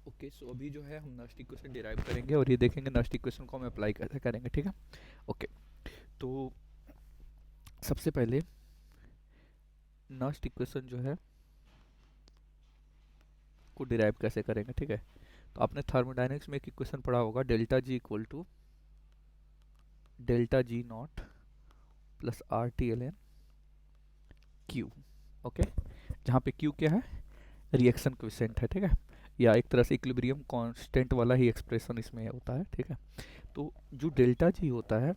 Okay, सो अभी जो है हम नस्ट इक्वेशन डिराइव करेंगे और ये देखेंगे नस्ट इक्वेशन को हम अप्लाई कैसे करेंगे, ठीक है। ओके, तो सबसे पहले नस्ट इक्वेशन जो है को डिराइव कैसे करेंगे, ठीक है। तो आपने थर्मोडायनेमिक्स में एक इक्वेशन पढ़ा होगा, delta G equal to delta G not plus R T L N Q. Okay, जहाँ पे क्यू क्या है, रिएक्शन क्विसेंट है, ठीक है, या एक तरह से इक्विलिब्रियम कांस्टेंट वाला ही एक्सप्रेशन इसमें होता है, ठीक है। तो जो डेल्टा जी होता है,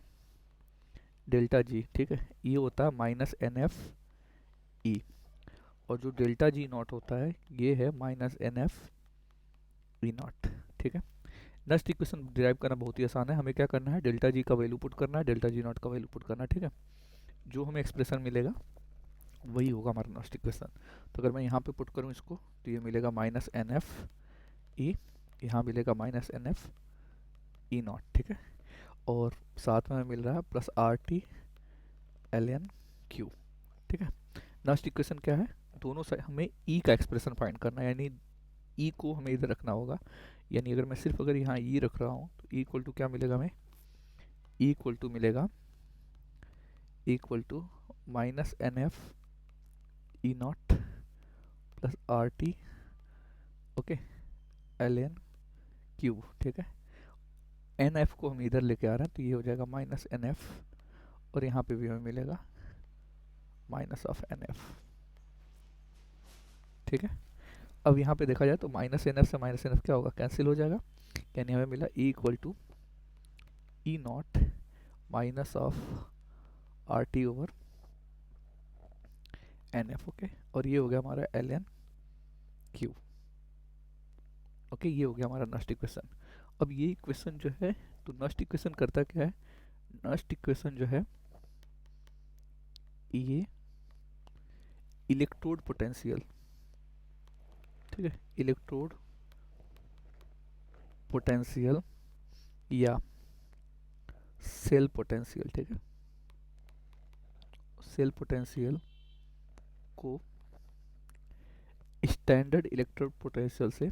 डेल्टा जी, ठीक है, ये होता है माइनस एन एफ ई, और जो डेल्टा जी नॉट होता है ये है minus N F E not, ठीक है। नेक्स्ट इक्वेशन डिराइव करना बहुत ही आसान है, हमें क्या करना है, डेल्टा जी का वैल्यू पुट करना है, डेल्टा जी नॉट का वैल्यू पुट करना है, ठीक है। जो हमें एक्सप्रेशन मिलेगा वही होगा हमारा नेक्स्ट इक्वेशन। तो अगर मैं यहाँ पे पुट करूँ इसको, तो ये मिलेगा माइनस एन एफ ई, यहाँ मिलेगा minus N F E not, ठीक है, और साथ में मिल रहा है plus R T L N Q, ठीक है। नेक्स्ट इक्वेशन क्या है, दोनों साइड हमें ई का एक्सप्रेशन फाइंड करना है, यानी ई को हमें इधर रखना होगा। यानी अगर मैं सिर्फ अगर यहाँ ई रख रहा हूँ तो ई इक्वल टू क्या मिलेगा हमें, ई इक्वल टू मिलेगा equal to minus N F E not plus R T, okay, L N cube, ठीक है। एन एफ को हम इधर लेके आ रहे हैं तो ये हो जाएगा माइनस एन एफ, और यहाँ पे भी हमें मिलेगा माइनस ऑफ एन एफ, ठीक है। अब यहाँ पे देखा जाए तो माइनस एन एफ से माइनस एन एफ क्या होगा, कैंसिल हो जाएगा, यानी हमें मिला E equal to E not minus of R T over N F, okay, और ये हो गया हमारा एल एन क्यू, ओके, ये हो गया हमारा नस्ट इक्वेशन। अब ये इक्वेशन जो है, तो नस्ट इक्वेशन करता क्या है, नस्ट इक्वेशन जो है ये इलेक्ट्रोड पोटेंशियल, ठीक है, इलेक्ट्रोड पोटेंशियल या सेल पोटेंशियल, ठीक है, सेल पोटेंशियल को स्टैंडर्ड इलेक्ट्रोड पोटेंशियल से,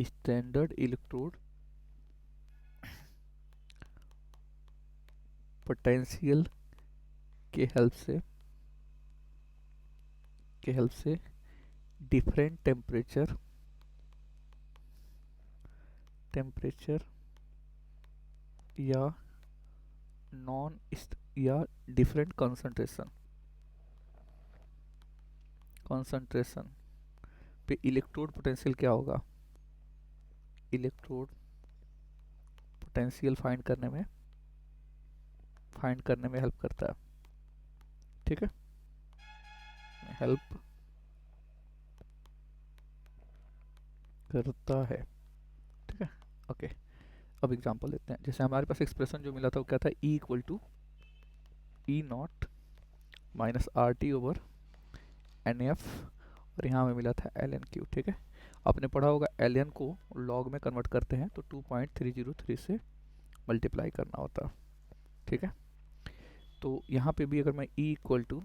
स्टैंडर्ड इलेक्ट्रोड पोटेंशियल के हेल्प से डिफरेंट टेम्परेचर या नॉन या डिफरेंट कंसंट्रेशन पे इलेक्ट्रोड पोटेंशियल क्या होगा, इलेक्ट्रोड पोटेंशियल फाइंड करने में हेल्प करता है, ठीक है, हेल्प करता है, ठीक है। ओके, अब एग्जांपल लेते हैं, जैसे हमारे पास एक्सप्रेशन जो मिला था वो क्या था, E equal to E not minus R T over N F, और यहाँ हमें मिला था एल एन क्यू, ठीक है। आपने पढ़ा होगा एल एन को लॉग में कन्वर्ट करते हैं तो 2.303 से मल्टीप्लाई करना होता है, ठीक है। तो यहाँ पे भी अगर मैं E equal to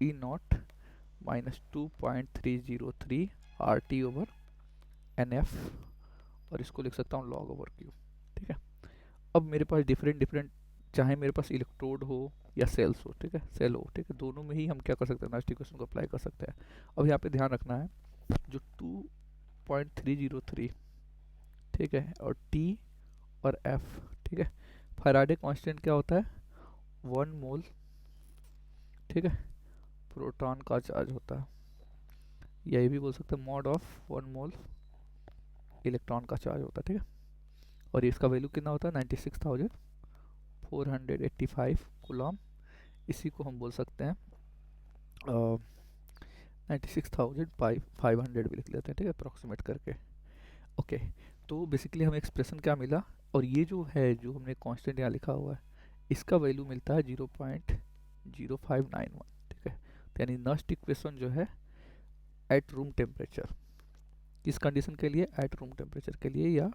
E not minus 2.303 R T over N F, और इसको लिख सकता हूँ लॉग ओवर क्यू, ठीक है। अब मेरे पास डिफरेंट डिफरेंट, चाहे मेरे पास इलेक्ट्रोड हो या सेल्स हो, ठीक है, सेल हो, ठीक है, दोनों में ही हम क्या कर सकते हैं, नेक्स्ट इक्वेशन को अप्लाई कर सकते हैं। अब यहाँ पे ध्यान रखना है, जो 2.303, ठीक है, और टी और एफ, ठीक है, फैराडे कांस्टेंट क्या होता है, 1 मोल, ठीक है, प्रोटॉन का चार्ज होता है, या ये भी बोल सकते हैं मॉड ऑफ 1 मोल इलेक्ट्रॉन का चार्ज होता है, ठीक है। और इसका वैल्यू कितना होता है, 96,485 कूलम, इसी को हम बोल सकते हैं 96,500 भी लिख लेते हैं, ठीक है, अप्रॉक्सीमेट करके। ओके, तो बेसिकली हमें एक्सप्रेशन क्या मिला, और ये जो है जो हमने कांस्टेंट यहाँ लिखा हुआ है इसका वैल्यू मिलता है 0.0591, ठीक है। तो यानी नस्ट इक्वेशन जो है एट रूम टेम्परेचर, किस कंडीशन के लिए, एट रूम टेम्परेचर के लिए या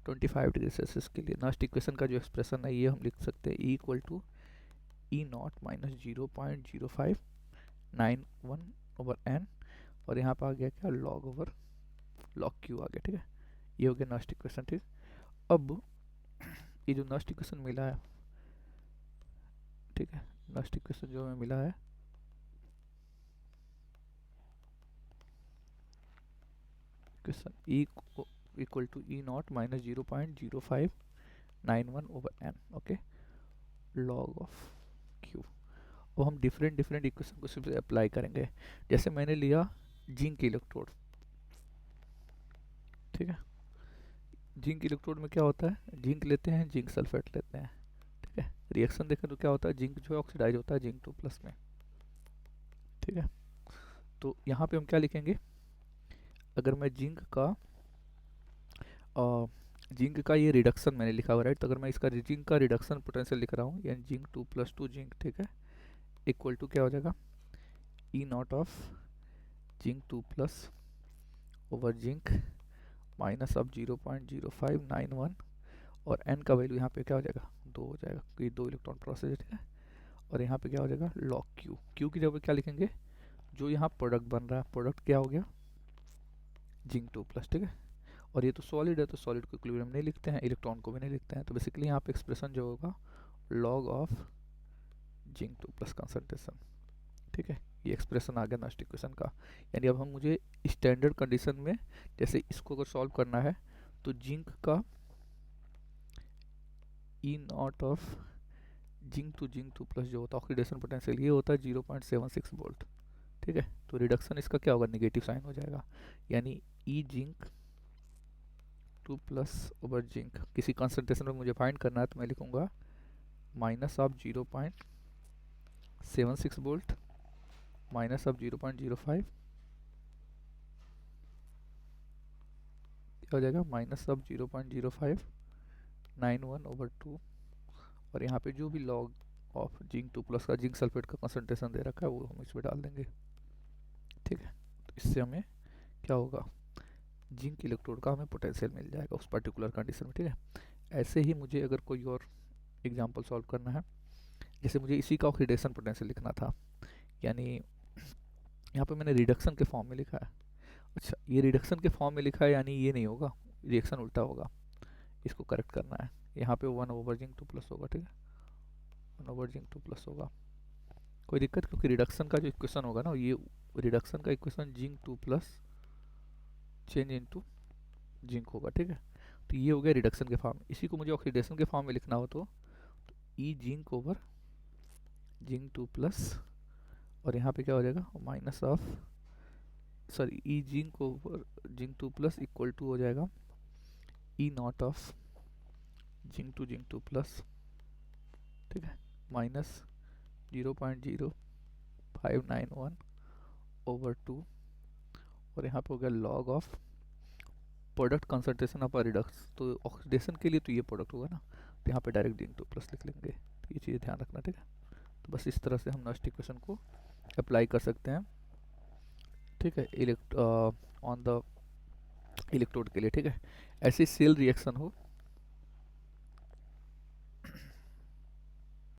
25 डिग्री सेल्सियस के लिए, नस्ट इक्वेशन का जो एक्सप्रेशन है ये हम लिख सकते हैं E equal to E not minus 0.0591 over N, और यहाँ पे आ गया क्या, लॉग ओवर लॉग क्यू आ गया, ठीक है। ये हो गया नस्ट इक्वेशन, ठीक। अब ये जो नस्ट इक्वेशन मिला है, ठीक है, नस्ट इक्वेशन जो हमें मिला है, equation E equal to E not minus 0.0591 over N, okay, log of Q. अब हम डिफरेंट डिफरेंट इक्वेशन को सिर्फ अप्लाई करेंगे। जैसे मैंने लिया जिंक इलेक्ट्रोड, ठीक है, जिंक इलेक्ट्रोड में क्या होता है, जिंक लेते हैं, जिंक सल्फेट लेते हैं, ठीक है। रिएक्शन देखें तो क्या होता है, जिंक जो है ऑक्सीडाइज होता है जिंक 2+ में, ठीक है। तो यहाँ पे हम क्या लिखेंगे, अगर मैं जिंक का ये रिडक्शन मैंने लिखा हुआ, राइट, तो अगर मैं इसका जिंक का रिडक्शन पोटेंशियल लिख रहा हूँ, यानी जिंक 2+2 जिंक, ठीक है, इक्वल टू क्या हो जाएगा, E naught of zinc 2+ over zinc minus of 0.0591, और एन का वैल्यू यहाँ पे क्या हो जाएगा, 2 हो जाएगा, क्योंकि 2 इलेक्ट्रॉन प्रोसेस है, ठीक है। और यहाँ पे क्या हो जाएगा, लॉग क्यू, क्यू की जगह पे क्या लिखेंगे, जो यहाँ प्रोडक्ट बन रहा है, प्रोडक्ट क्या हो गया, जिंक 2+, ठीक है। और ये तो सॉलिड है, तो सॉलिड को इक्विलिब्रियम नहीं लिखते हैं, इलेक्ट्रॉन को भी नहीं लिखते हैं, तो बेसिकली यहाँ पे एक्सप्रेशन जो होगा लॉग ऑफ जिंक 2+ कंसंट्रेशन, ठीक है। ये एक्सप्रेशन आ गया नस्ट इक्वेशन का। यानी अब हम मुझे स्टैंडर्ड कंडीशन में, जैसे इसको अगर सॉल्व करना है, तो जिंक का E naught of zinc to zinc 2+ जो होता है ऑक्सीडेशन पोटेंशियल, ये होता है 0.76 वोल्ट, ठीक है। तो रिडक्शन इसका क्या होगा, निगेटिव साइन हो जाएगा, यानी ई जिंक 2+ ओवर जिंक, किसी कंसंट्रेशन में मुझे फाइंड करना है, तो मैं लिखूंगा minus of 0.76 volt minus of 0.05, क्या हो जाएगा, माइनस ऑफ 0.0591 ओवर 2, और यहाँ पे जो भी लॉग ऑफ जिंक 2+ का जिंक सल्फेट का कंसंट्रेशन दे रखा है वो हम इसमें डाल देंगे, ठीक है। तो इससे हमें क्या होगा, जिंक इलेक्ट्रोड का हमें पोटेंशियल मिल जाएगा उस पर्टिकुलर कंडीशन में, ठीक है। ऐसे ही मुझे अगर कोई और एग्जांपल सॉल्व करना है, जैसे मुझे इसी का ऑक्सीडेशन पोटेंशियल लिखना था, यानी यहाँ पे मैंने रिडक्शन के फॉर्म में लिखा है, अच्छा ये रिडक्शन के फॉर्म में लिखा है, यानी ये नहीं होगा, रिएक्शन उल्टा होगा, इसको करेक्ट करना है। यहाँ पे 1 ओवर जिंक 2+ होगा, ठीक है, 1 ओवर जिंक 2+ होगा, कोई दिक्कत, क्योंकि रिडक्शन का जो इक्वेशन होगा ना, ये रिडक्शन का equation zinc 2+ change into zinc होगा, ठीक है। तो ये हो गया रिडक्शन के फॉर्म में। इसी को मुझे ऑक्सीडेशन के फॉर्म में लिखना हो तो ई जिंक ओवर जिंक 2+, और यहाँ पे क्या हो जाएगा, minus of, sorry, E zinc over zinc 2+ equal to हो जाएगा E naught of zinc to zinc 2+, ठीक है, माइनस 0.0591 ओवर 2, और यहाँ पे हो गया log of product concentration of Redux, तो ऑक्सीडेशन के लिए तो ये प्रोडक्ट होगा ना, तो यहाँ पे डायरेक्ट जिंक 2+ लिख लेंगे, तो ये चीज़ ध्यान रखना, ठीक है। तो बस इस तरह से हम नस्ट इक्वेशन को अप्लाई कर सकते हैं, ठीक है, ऑन द इलेक्ट्रोड के लिए, ठीक है। ऐसी सेल रिएक्शन हो